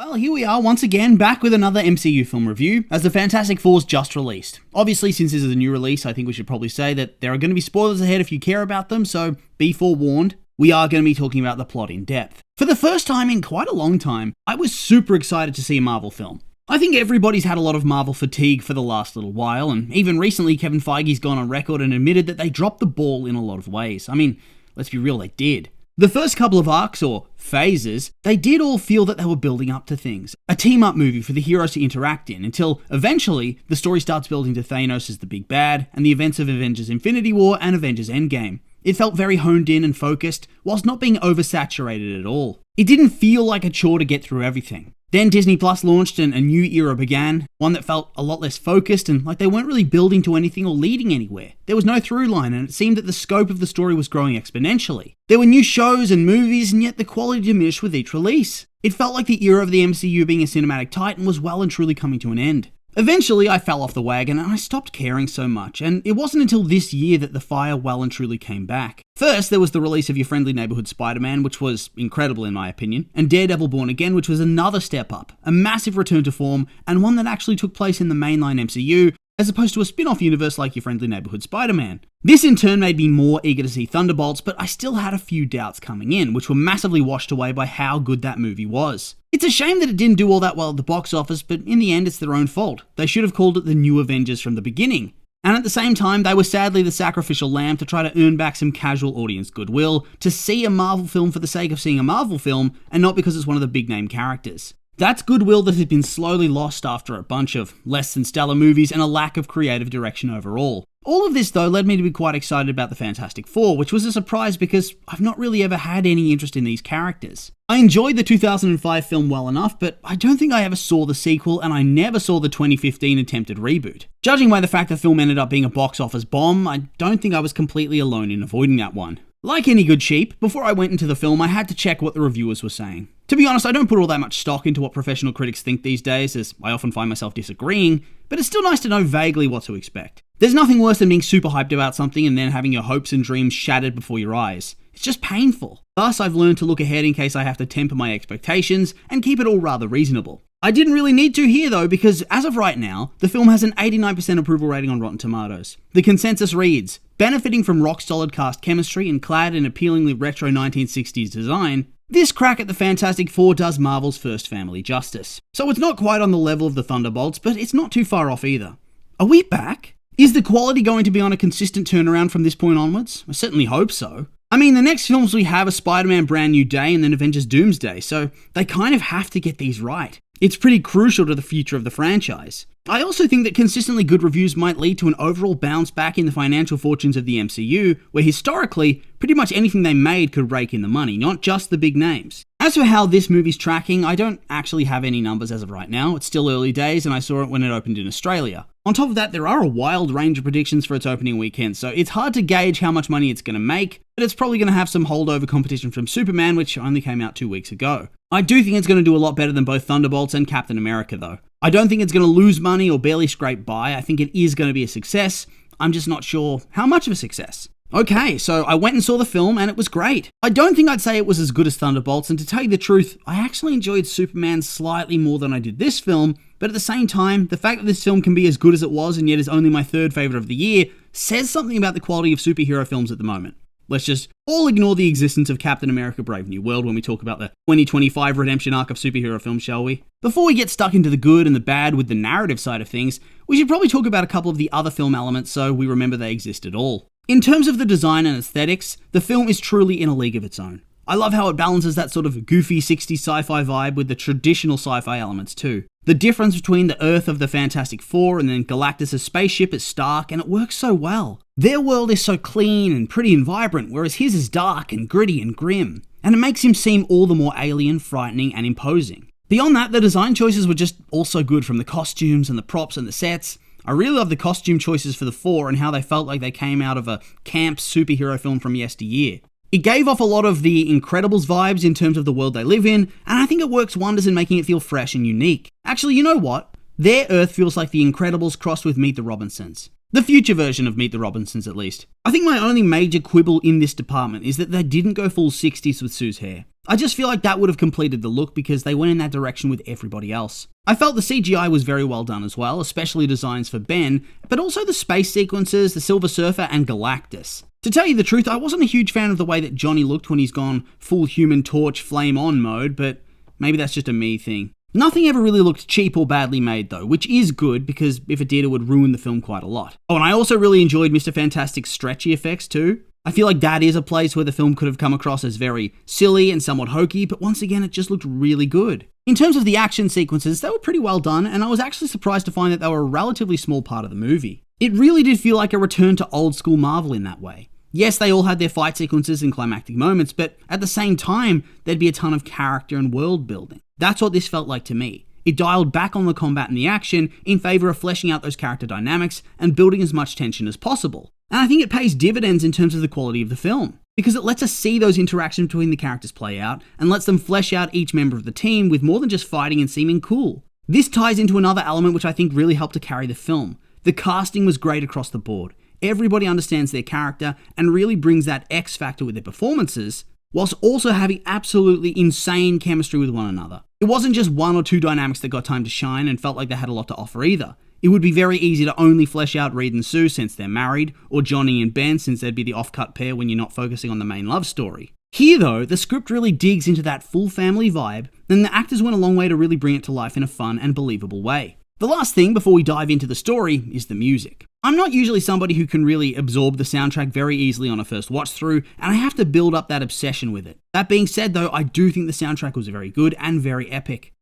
Well, here we are once again, back with another MCU film review, as the Fantastic Four's just released. Obviously, since this is a new release, I think we should probably say that there are going to be spoilers ahead if you care about them, so be forewarned, we are going to be talking about the plot in depth. For the first time in quite a long time, I was super excited to see a Marvel film. I think everybody's had a lot of Marvel fatigue for the last little while, and even recently Kevin Feige's gone on record and admitted that they dropped the ball in a lot of ways. I mean, let's be real, they did. The first couple of arcs, or phases, they did all feel that they were building up to things. A team-up movie for the heroes to interact in, until eventually the story starts building to Thanos as the big bad, and the events of Avengers Infinity War and Avengers Endgame. It felt very honed in and focused, whilst not being oversaturated at all. It didn't feel like a chore to get through everything. Then Disney Plus launched and a new era began, one that felt a lot less focused and like they weren't really building to anything or leading anywhere. There was no through line and it seemed that the scope of the story was growing exponentially. There were new shows and movies and yet the quality diminished with each release. It felt like the era of the MCU being a cinematic titan was well and truly coming to an end. Eventually, I fell off the wagon and I stopped caring so much, and it wasn't until this year that the fire well and truly came back. First, there was the release of Your Friendly Neighborhood Spider-Man, which was incredible in my opinion, and Daredevil Born Again, which was another step up, a massive return to form, and one that actually took place in the mainline MCU, as opposed to a spin-off universe like Your Friendly Neighborhood Spider-Man. This in turn made me more eager to see Thunderbolts, but I still had a few doubts coming in, which were massively washed away by how good that movie was. It's a shame that it didn't do all that well at the box office, but in the end it's their own fault. They should have called it the New Avengers from the beginning. And at the same time, they were sadly the sacrificial lamb to try to earn back some casual audience goodwill, to see a Marvel film for the sake of seeing a Marvel film, and not because it's one of the big name characters. That's goodwill that has been slowly lost after a bunch of less than stellar movies and a lack of creative direction overall. All of this though led me to be quite excited about the Fantastic Four, which was a surprise because I've not really ever had any interest in these characters. I enjoyed the 2005 film well enough, but I don't think I ever saw the sequel, and I never saw the 2015 attempted reboot. Judging by the fact the film ended up being a box office bomb, I don't think I was completely alone in avoiding that one. Like any good sheep, before I went into the film, I had to check what the reviewers were saying. To be honest, I don't put all that much stock into what professional critics think these days, as I often find myself disagreeing, but it's still nice to know vaguely what to expect. There's nothing worse than being super hyped about something and then having your hopes and dreams shattered before your eyes. It's just painful. Thus, I've learned to look ahead in case I have to temper my expectations and keep it all rather reasonable. I didn't really need to here though, because as of right now, the film has an 89% approval rating on Rotten Tomatoes. The consensus reads, benefiting from rock-solid cast chemistry and clad in appealingly retro 1960s design, this crack at the Fantastic Four does Marvel's first family justice. So it's not quite on the level of the Thunderbolts, but it's not too far off either. Are we back? Is the quality going to be on a consistent turnaround from this point onwards? I certainly hope so. I mean, the next films we have are Spider-Man Brand New Day and then Avengers Doomsday, so they kind of have to get these right. It's pretty crucial to the future of the franchise. I also think that consistently good reviews might lead to an overall bounce back in the financial fortunes of the MCU, where historically, pretty much anything they made could rake in the money, not just the big names. As for how this movie's tracking, I don't actually have any numbers as of right now. It's still early days and I saw it when it opened in Australia. On top of that, there are a wild range of predictions for its opening weekend, so it's hard to gauge how much money it's going to make, but it's probably going to have some holdover competition from Superman, which only came out 2 weeks ago. I do think it's going to do a lot better than both Thunderbolts and Captain America though. I don't think it's going to lose money or barely scrape by. I think it is going to be a success. I'm just not sure how much of a success. Okay, so I went and saw the film and it was great. I don't think I'd say it was as good as Thunderbolts, and to tell you the truth, I actually enjoyed Superman slightly more than I did this film, but at the same time, the fact that this film can be as good as it was and yet is only my third favourite of the year says something about the quality of superhero films at the moment. Let's just all ignore the existence of Captain America Brave New World when we talk about the 2025 redemption arc of superhero films, shall we? Before we get stuck into the good and the bad with the narrative side of things, we should probably talk about a couple of the other film elements so we remember they exist at all. In terms of the design and aesthetics, the film is truly in a league of its own. I love how it balances that sort of goofy 60s sci-fi vibe with the traditional sci-fi elements too. The difference between the Earth of the Fantastic Four and then Galactus' spaceship is stark, and it works so well. Their world is so clean and pretty and vibrant, whereas his is dark and gritty and grim. And it makes him seem all the more alien, frightening, and imposing. Beyond that, the design choices were just also good, from the costumes and the props and the sets. I really love the costume choices for the Four and how they felt like they came out of a camp superhero film from yesteryear. It gave off a lot of the Incredibles vibes in terms of the world they live in, and I think it works wonders in making it feel fresh and unique. Actually, you know what? Their Earth feels like the Incredibles crossed with Meet the Robinsons. The future version of Meet the Robinsons, at least. I think my only major quibble in this department is that they didn't go full 60s with Sue's hair. I just feel like that would have completed the look because they went in that direction with everybody else. I felt the CGI was very well done as well, especially designs for Ben, but also the space sequences, the Silver Surfer, and Galactus. To tell you the truth, I wasn't a huge fan of the way that Johnny looked when he's gone full Human Torch flame on mode, but maybe that's just a me thing. Nothing ever really looked cheap or badly made though, which is good because if it did, it would ruin the film quite a lot. Oh, and I also really enjoyed Mr. Fantastic's stretchy effects too. I feel like that is a place where the film could have come across as very silly and somewhat hokey, but once again, it just looked really good. In terms of the action sequences, they were pretty well done, and I was actually surprised to find that they were a relatively small part of the movie. It really did feel like a return to old school Marvel in that way. Yes, they all had their fight sequences and climactic moments, but at the same time, there'd be a ton of character and world building. That's what this felt like to me. It dialed back on the combat and the action in favour of fleshing out those character dynamics and building as much tension as possible. And I think it pays dividends in terms of the quality of the film, because it lets us see those interactions between the characters play out and lets them flesh out each member of the team with more than just fighting and seeming cool. This ties into another element which I think really helped to carry the film. The casting was great across the board. Everybody understands their character and really brings that X factor with their performances, whilst also having absolutely insane chemistry with one another. It wasn't just one or two dynamics that got time to shine and felt like they had a lot to offer either. It would be very easy to only flesh out Reed and Sue since they're married, or Johnny and Ben since they'd be the off-cut pair when you're not focusing on the main love story. Here though, the script really digs into that full family vibe, and the actors went a long way to really bring it to life in a fun and believable way. The last thing before we dive into the story is the music. I'm not usually somebody who can really absorb the soundtrack very easily on a first watch through, and I have to build up that obsession with it. That being said though, I do think the soundtrack was very good and very epic.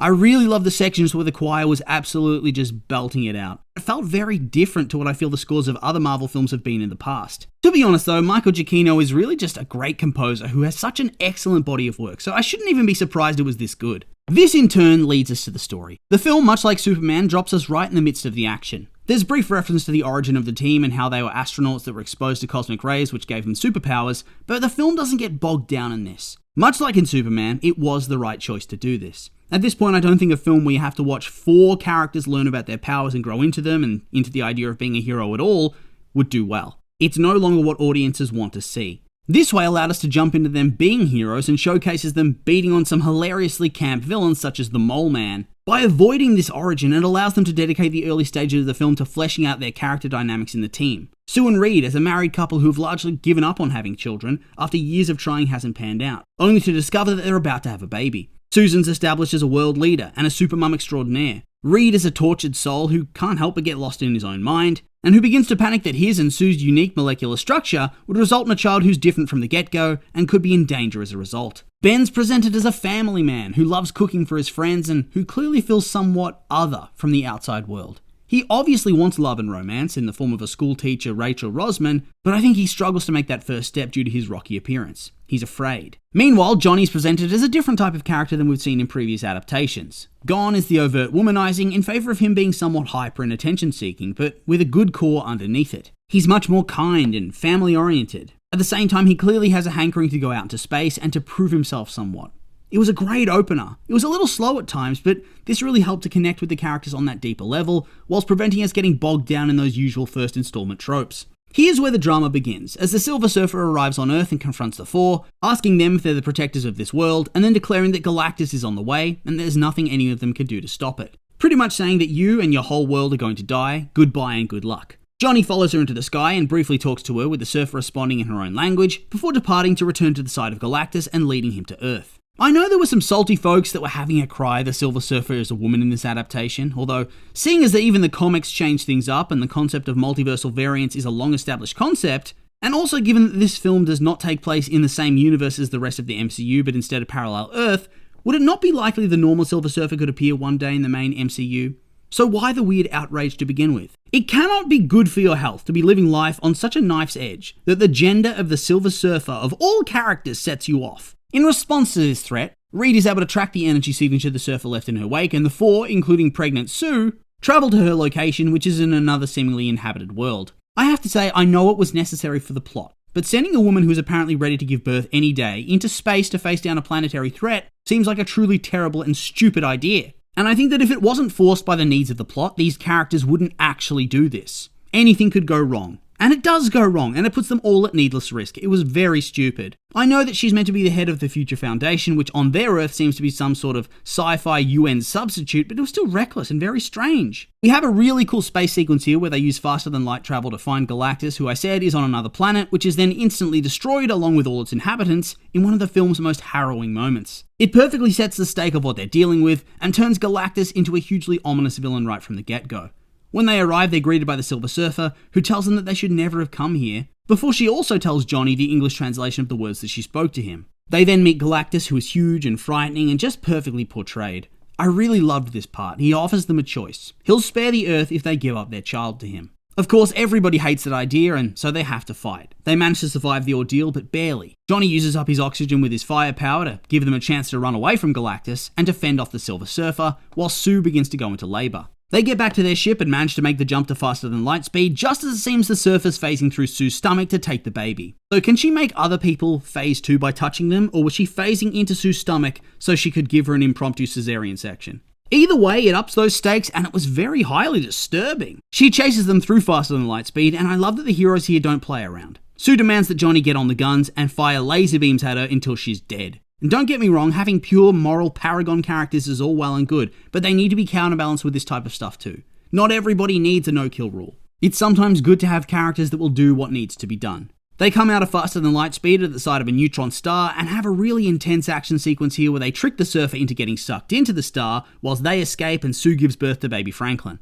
I really love the sections where the choir was absolutely just belting it out. It felt very different to what I feel the scores of other Marvel films have been in the past. To be honest though, Michael Giacchino is really just a great composer who has such an excellent body of work, so I shouldn't even be surprised it was this good. This in turn leads us to the story. The film, much like Superman, drops us right in the midst of the action. There's brief reference to the origin of the team and how they were astronauts that were exposed to cosmic rays which gave them superpowers, but the film doesn't get bogged down in this. Much like in Superman, it was the right choice to do this. At this point, I don't think a film where you have to watch 4 characters learn about their powers and grow into them and into the idea of being a hero at all would do well. It's no longer what audiences want to see. This way allowed us to jump into them being heroes and showcases them beating on some hilariously camp villains such as the Mole Man. By avoiding this origin, it allows them to dedicate the early stages of the film to fleshing out their character dynamics in the team. Sue and Reed as a married couple who have largely given up on having children after years of trying hasn't panned out, only to discover that they're about to have a baby. Susan's established as a world leader and a supermum extraordinaire. Reed is a tortured soul who can't help but get lost in his own mind, and who begins to panic that his and Sue's unique molecular structure would result in a child who's different from the get-go and could be in danger as a result. Ben's presented as a family man who loves cooking for his friends and who clearly feels somewhat other from the outside world. He obviously wants love and romance in the form of a school teacher, Rachel Rosman, but I think he struggles to make that first step due to his rocky appearance. He's afraid. Meanwhile, Johnny's presented as a different type of character than we've seen in previous adaptations. Gone is the overt womanizing in favour of him being somewhat hyper and attention-seeking, but with a good core underneath it. He's much more kind and family-oriented. At the same time, he clearly has a hankering to go out into space and to prove himself somewhat. It was a great opener. It was a little slow at times, but this really helped to connect with the characters on that deeper level, whilst preventing us getting bogged down in those usual first installment tropes. Here's where the drama begins, as the Silver Surfer arrives on Earth and confronts the Four, asking them if they're the protectors of this world, and then declaring that Galactus is on the way, and there's nothing any of them can do to stop it. Pretty much saying that you and your whole world are going to die, goodbye and good luck. Johnny follows her into the sky and briefly talks to her with the Surfer responding in her own language, before departing to return to the side of Galactus and leading him to Earth. I know there were some salty folks that were having a cry the Silver Surfer is a woman in this adaptation, although seeing as that even the comics changed things up and the concept of multiversal variance is a long-established concept, and also given that this film does not take place in the same universe as the rest of the MCU but instead a parallel Earth, would it not be likely the normal Silver Surfer could appear one day in the main MCU? So why the weird outrage to begin with? It cannot be good for your health to be living life on such a knife's edge that the gender of the Silver Surfer of all characters sets you off. In response to this threat, Reed is able to track the energy signature the Surfer left in her wake, and the Four, including pregnant Sue, travel to her location, which is in another seemingly inhabited world. I have to say, I know it was necessary for the plot, but sending a woman who is apparently ready to give birth any day into space to face down a planetary threat seems like a truly terrible and stupid idea. And I think that if it wasn't forced by the needs of the plot, these characters wouldn't actually do this. Anything could go wrong. And it does go wrong, and it puts them all at needless risk. It was very stupid. I know that she's meant to be the head of the Future Foundation, which on their Earth seems to be some sort of sci-fi UN substitute, but it was still reckless and very strange. We have a really cool space sequence here where they use faster than light travel to find Galactus, who I said is on another planet, which is then instantly destroyed along with all its inhabitants in one of the film's most harrowing moments. It perfectly sets the stake of what they're dealing with and turns Galactus into a hugely ominous villain right from the get-go. When they arrive, they're greeted by the Silver Surfer, who tells them that they should never have come here, before she also tells Johnny the English translation of the words that she spoke to him. They then meet Galactus, who is huge and frightening and just perfectly portrayed. I really loved this part. He offers them a choice. He'll spare the Earth if they give up their child to him. Of course, everybody hates that idea, and so they have to fight. They manage to survive the ordeal, but barely. Johnny uses up his oxygen with his firepower to give them a chance to run away from Galactus and to fend off the Silver Surfer, while Sue begins to go into labor. They get back to their ship and manage to make the jump to faster than light speed, just as it seems the Surfer's phasing through Sue's stomach to take the baby. So can she make other people phase too by touching them, or was she phasing into Sue's stomach so she could give her an impromptu cesarean section? Either way, it ups those stakes, and it was very highly disturbing. She chases them through faster than light speed, and I love that the heroes here don't play around. Sue demands that Johnny get on the guns and fire laser beams at her until she's dead. And don't get me wrong, having pure moral paragon characters is all well and good, but they need to be counterbalanced with this type of stuff too. Not everybody needs a no-kill rule. It's sometimes good to have characters that will do what needs to be done. They come out of faster than light speed at the side of a neutron star and have a really intense action sequence here where they trick the Surfer into getting sucked into the star whilst they escape and Sue gives birth to baby Franklin.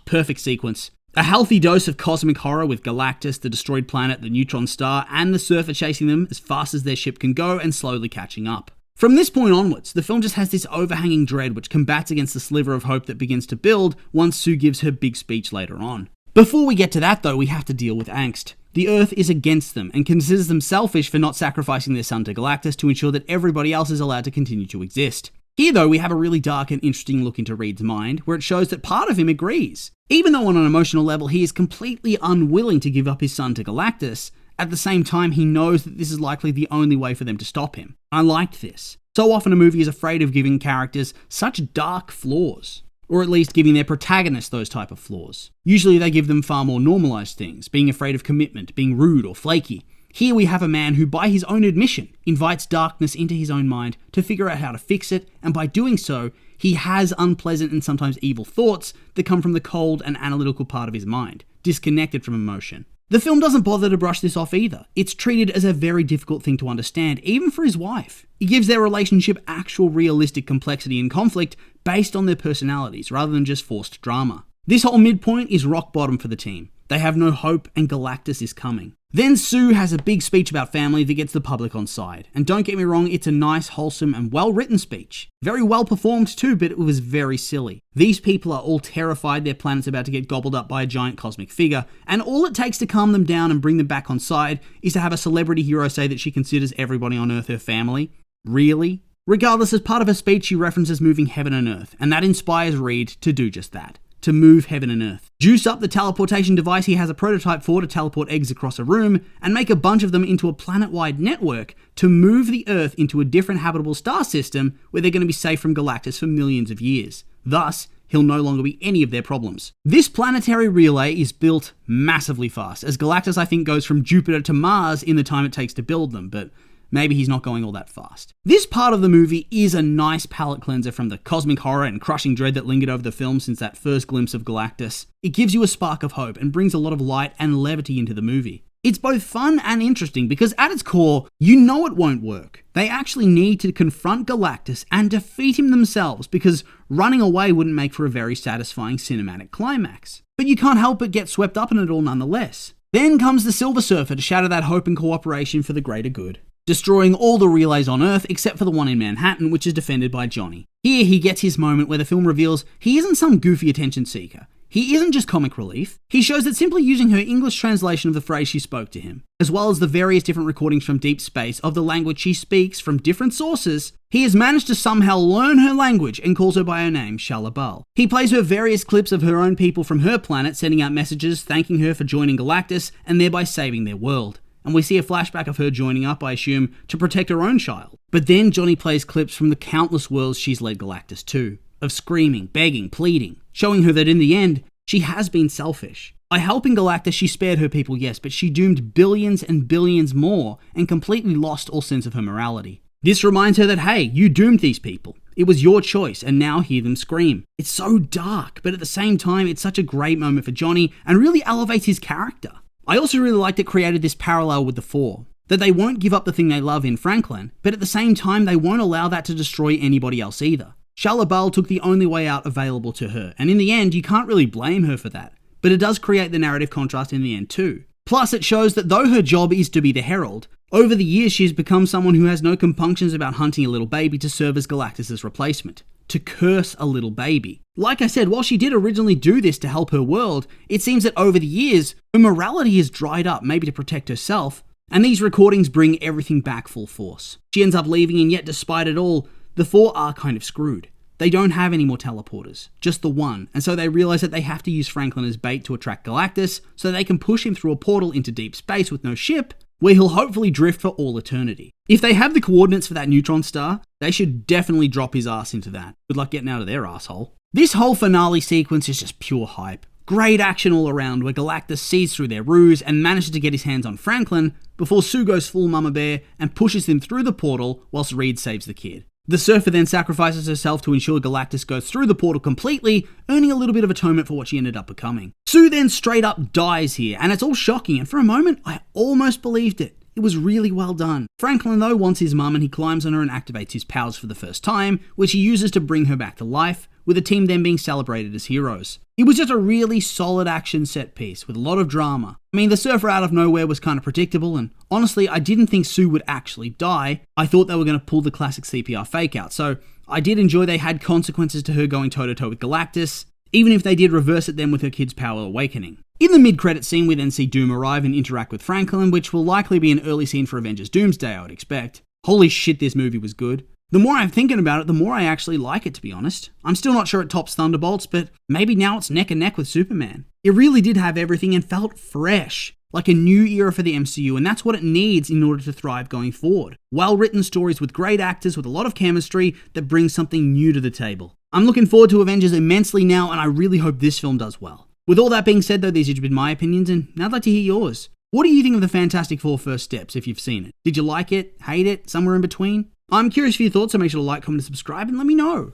Perfect sequence. A healthy dose of cosmic horror with Galactus, the destroyed planet, the neutron star, and the Surfer chasing them as fast as their ship can go and slowly catching up. From this point onwards, the film just has this overhanging dread which combats against the sliver of hope that begins to build once Sue gives her big speech later on. Before we get to that though, we have to deal with angst. The Earth is against them and considers them selfish for not sacrificing their son to Galactus to ensure that everybody else is allowed to continue to exist. Here though, we have a really dark and interesting look into Reed's mind, where it shows that part of him agrees. Even though on an emotional level he is completely unwilling to give up his son to Galactus, at the same time he knows that this is likely the only way for them to stop him. I liked this. So often a movie is afraid of giving characters such dark flaws, or at least giving their protagonists those type of flaws. Usually they give them far more normalized things, being afraid of commitment, being rude or flaky. Here we have a man who, by his own admission, invites darkness into his own mind to figure out how to fix it, and by doing so, he has unpleasant and sometimes evil thoughts that come from the cold and analytical part of his mind, disconnected from emotion. The film doesn't bother to brush this off either. It's treated as a very difficult thing to understand, even for his wife. It gives their relationship actual realistic complexity and conflict based on their personalities, rather than just forced drama. This whole midpoint is rock bottom for the team. They have no hope, and Galactus is coming. Then Sue has a big speech about family that gets the public on side. And don't get me wrong, it's a nice, wholesome, and well-written speech. Very well performed too, but it was very silly. These people are all terrified their planet's about to get gobbled up by a giant cosmic figure, and all it takes to calm them down and bring them back on side is to have a celebrity hero say that she considers everybody on Earth her family. Really? Regardless, as part of her speech, she references moving heaven and earth, and that inspires Reed to do just that. To move heaven and earth. Juice up the teleportation device he has a prototype for to teleport eggs across a room, and make a bunch of them into a planet-wide network to move the Earth into a different habitable star system where they're going to be safe from Galactus for millions of years. Thus, he'll no longer be any of their problems. This planetary relay is built massively fast, as Galactus I think goes from Jupiter to Mars in the time it takes to build them, but maybe he's not going all that fast. This part of the movie is a nice palate cleanser from the cosmic horror and crushing dread that lingered over the film since that first glimpse of Galactus. It gives you a spark of hope and brings a lot of light and levity into the movie. It's both fun and interesting because at its core, you know it won't work. They actually need to confront Galactus and defeat him themselves because running away wouldn't make for a very satisfying cinematic climax. But you can't help but get swept up in it all nonetheless. Then comes the Silver Surfer to shatter that hope and cooperation for the greater good, destroying all the relays on Earth except for the one in Manhattan, which is defended by Johnny. Here he gets his moment where the film reveals he isn't some goofy attention seeker. He isn't just comic relief. He shows that simply using her English translation of the phrase she spoke to him, as well as the various different recordings from deep space of the language she speaks from different sources, he has managed to somehow learn her language and calls her by her name, Shalabal. He plays her various clips of her own people from her planet sending out messages thanking her for joining Galactus and thereby saving their world. And we see a flashback of her joining up, I assume, to protect her own child. But then Johnny plays clips from the countless worlds she's led Galactus to, of screaming, begging, pleading, showing her that in the end, she has been selfish. By helping Galactus, she spared her people, yes, but she doomed billions and billions more and completely lost all sense of her morality. This reminds her that, hey, you doomed these people. It was your choice, and now hear them scream. It's so dark, but at the same time, it's such a great moment for Johnny and really elevates his character. I also really liked it created this parallel with the Four, that they won't give up the thing they love in Franklin, but at the same time, they won't allow that to destroy anybody else either. Shalabal took the only way out available to her, and in the end, you can't really blame her for that. But it does create the narrative contrast in the end too. Plus, it shows that though her job is to be the Herald, over the years she has become someone who has no compunctions about hunting a little baby to serve as Galactus' replacement. To curse a little baby. Like I said, while she did originally do this to help her world, it seems that over the years, her morality has dried up, maybe to protect herself, and these recordings bring everything back full force. She ends up leaving, and yet despite it all, the Four are kind of screwed. They don't have any more teleporters, just the one, and so they realize that they have to use Franklin as bait to attract Galactus so they can push him through a portal into deep space with no ship, where he'll hopefully drift for all eternity. If they have the coordinates for that neutron star, they should definitely drop his ass into that. Good luck getting out of their asshole. This whole finale sequence is just pure hype. Great action all around where Galactus sees through their ruse and manages to get his hands on Franklin before Sue goes full Mama Bear and pushes him through the portal whilst Reed saves the kid. The Surfer then sacrifices herself to ensure Galactus goes through the portal completely, earning a little bit of atonement for what she ended up becoming. Sue then straight up dies here, and it's all shocking, and for a moment, I almost believed it. It was really well done. Franklin, though, wants his mum, and he climbs on her and activates his powers for the first time, which he uses to bring her back to life, with the team then being celebrated as heroes. It was just a really solid action set piece, with a lot of drama. I mean, the Surfer out of nowhere was kind of predictable, and honestly, I didn't think Sue would actually die. I thought they were going to pull the classic CPR fake out, so I did enjoy they had consequences to her going toe-to-toe with Galactus, even if they did reverse it then with her kid's power awakening. In the mid-credit scene, we then see Doom arrive and interact with Franklin, which will likely be an early scene for Avengers Doomsday, I would expect. Holy shit, this movie was good. The more I'm thinking about it, the more I actually like it, to be honest. I'm still not sure it tops Thunderbolts, but maybe now it's neck and neck with Superman. It really did have everything and felt fresh, like a new era for the MCU, and that's what it needs in order to thrive going forward. Well-written stories with great actors with a lot of chemistry that brings something new to the table. I'm looking forward to Avengers immensely now, and I really hope this film does well. With all that being said, though, these have been my opinions, and now I'd like to hear yours. What do you think of the Fantastic Four First Steps, if you've seen it? Did you like it, hate it, somewhere in between? I'm curious for your thoughts, so make sure to like, comment, and subscribe, and let me know.